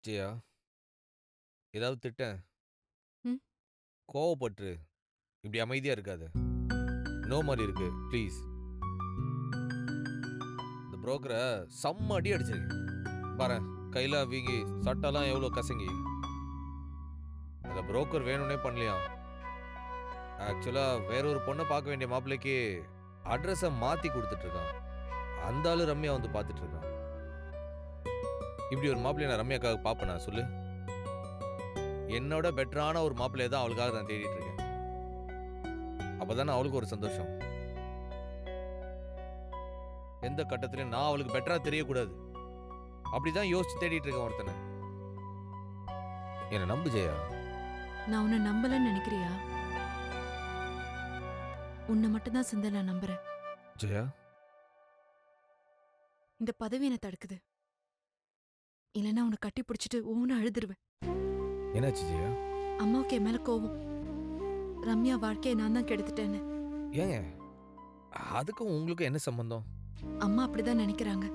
ஜெயா, ஏதாவது திட்டேன். ம். கோவப்பட்டுரு. இப்படி அமைதியா இருக்காத. நோ மாரி இருக்கு. ப்ளீஸ். இந்த புரோக்கர செம்ம அடி அடிச்சிருக்கேன். பாரேன், கையெல்லாம் வீங்கி, சட்டெல்லாம் எவ்வளோ கசங்கி. அந்த புரோக்கர் வேணும்னே பண்ணலையாம். ஆக்சுவலா வேற ஒரு பொண்ண பார்க்க வேண்டிய மாப்பிள்ளைக்கு அட்ரஸ மாத்தி குடுத்துட்டு இருக்கான். அந்த ஆளு ரம்யா வந்து பார்த்துட்டு இருக்கான். இப்படி ஒரு மாப்பிள்ளைய நான் ரம்யாக்காக பார்ப்பேனா சொல்லு? என்னோட பெட்டரான ஒரு மாப்பிள்ளைய தான் அவளுக்காக நான் தேடிட்டு இருக்கேன். அப்பதானே அவளுக்கு ஒரு சந்தோஷம். எந்த கட்டத்திலயும் நான் அவளுக்கு பெட்டரா தெரியக்கூடாது. அப்படிதான் யோசிச்சு தேடிட்டு இருக்கேன் ஒருத்தனை. என்ன நம்பு ஜெயா. நான் உன்னை நம்பலன்னு நினைக்கிறியா? உன்னை மட்டும்தான் செந்தில் நான் நம்புறேன். ஜெயா, இந்த பதவி என்னை தடுக்குது. இல்லைன்னா உன்னை கட்டி பிடிச்சிட்டு ஒவ்வொன்னு அழுதுருவேன். என்னாச்சு ஜெயா? அம்மாவுக்கு என் மேல கோவம். ரம்யா வாழ்க்கையை நான் தான் கெடுத்துட்டேன்னு. ஏங்க, அதுக்கும் உங்களுக்கும் என்ன சம்பந்தம்? அம்மா அப்படிதான் நினைக்கிறாங்க.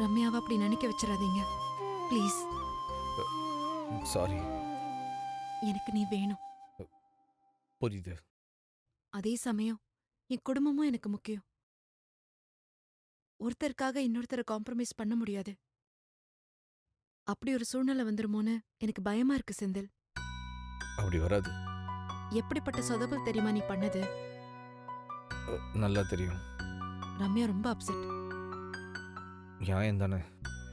ரம்யாவை அப்படி நினைக்க வச்சிடாதீங்க ப்ளீஸ். சாரி. எனக்கு நீ வேணும். புரியுது. அதே சமயம் என் குடும்பமும் எனக்கு முக்கியம். ஒருத்தருக்காக இன்னொருத்தரை காம்ப்ரமைஸ் பண்ண முடியாது. அப்படி ஒரு சூழ்நிலை வந்துருமோன்னு எனக்கு பயமா இருக்கு செந்தில். அப்படி வராது. எப்படிப்பட்ட சொதப்பல் தெரியுமா நீ பண்ணது? நல்லா தெரியும். ரம்யா ரொம்ப அப்செட். நியாயம் தானே?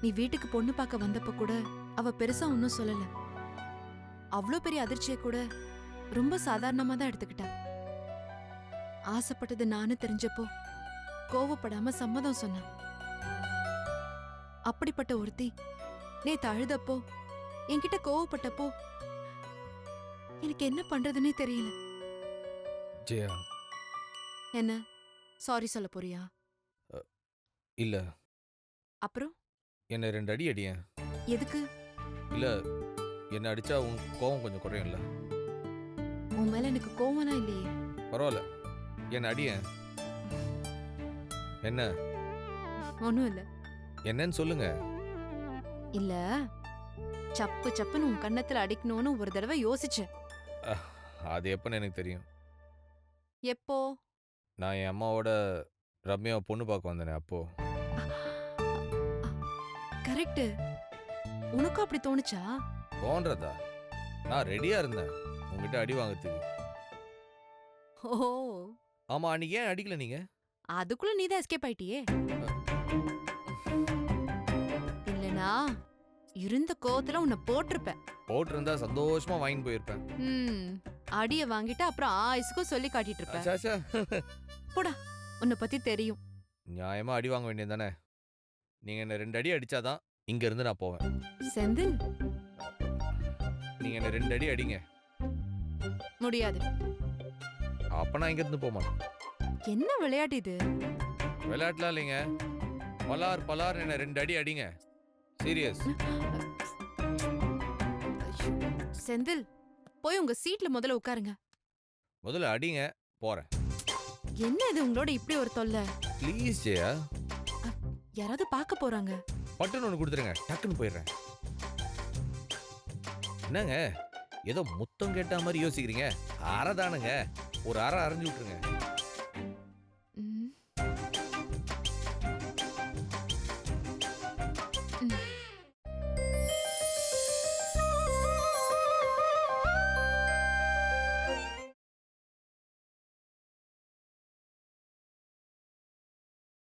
நீ வீட்டுக்கு பொண்ணு பார்க்க வந்தப்ப கூட அவ பெருசா ஒன்னும் சொல்லல. அவ்ளோ பெரிய அதிர்ச்சியை கூட ரொம்ப சாதாரணமா தான் எடுத்துக்கிட்டா. ஆசைப்பட்டது நானு தெரிஞ்சப்போ கோவப்படாம சம்மதம் சொன்னான். அப்படிப்பட்ட ஒருத்தி நேத்து அழுதப்போ என்கிட்ட கோவப்பட்டப்போ எனக்கு என்ன பண்றதுன்னே தெரியல. ஜெயா, என்ன சாரி சொல்ல போறியா? இல்ல. அப்புறம் என்ன 2 அடி அடியேன். எதுக்கு? இல்ல, என்ன அடிச்சா உன் கோவம் கொஞ்சம் குறையும்ல? உன் மேல எனக்கு கோவம்லாம் இல்லையே. பரவாயில்ல, என்ன அடியேன். என்ன? ஒன்னும் இல்ல. என்னன்னு சொல்லுங்க. இல்ல, சப்பு சப்புன்னு உன் கன்னத்துல அடிக்கணும்னு ஒரு தடவை யோசிச்சேன். அது எப்பன்னு எனக்கு தெரியும். எப்போ? நான் என் அம்மாவோட ரம்யாவை பொண்ணு பார்க்க வந்தேனே அப்போ. கரெக்ட். உனக்கும் அப்படி தோணுச்சா? தோன்றதா? நான் ரெடியா இருந்தேன் உங்ககிட்ட அடி வாங்கறதுக்கு. ஓ, ஆமா, அன்னைக்கு ஏன் அடிக்கல நீங்க? அதுக்குள்ள நீதான் எஸ்கேப் ஆயிட்டியே. இல்லனா இருந்த கோவத்துல உன்னை போட்டிருப்பேன். போட்டிருந்தா சந்தோஷமா வாங்கிட்டு போயிருப்பேன். அடிய வாங்கிட்டு அப்புறம் ஆயுசுக்கும் சொல்லி காட்டிட்டு இருப்பேன். அச்சாச்சா. போடா, உன்னை பத்தி தெரியும். நியாயமா அடி வாங்க வேண்டியது தானே? நீங்க என்ன 2 அடி அடிச்சாதான் இங்க இருந்து நான் போவேன். செந்தில், நீங்க என்ன 2 அடி அடிங்க. முடியாது. அப்ப நான் இங்க இருந்து போக மாட்டேன். என்ன விளையாட்டு இது? விளையாட்டுலாம் இல்லைங்க. பலார் பலார் என்ன 2 அடி அடிங்க. சீரியஸ். செந்தில், போய் உங்க சீட்ல முதல்ல உட்காருங்க. முதல்ல அடிங்க, போறேன். என்ன இது உங்களோட இப்படி ஒரு தொல்லை? ப்ளீஸ் ஜெயா. யாராவது பார்க்க போறாங்க. பட்டுன்னு ஒன்று கொடுத்துருங்க, டக்குன்னு போயிடுறேன். என்னங்க ஏதோ முத்தம் கேட்ட மாதிரி யோசிக்கிறீங்க? அரை தானுங்க, ஒரு அரை அரைஞ்சு விட்டுருங்க.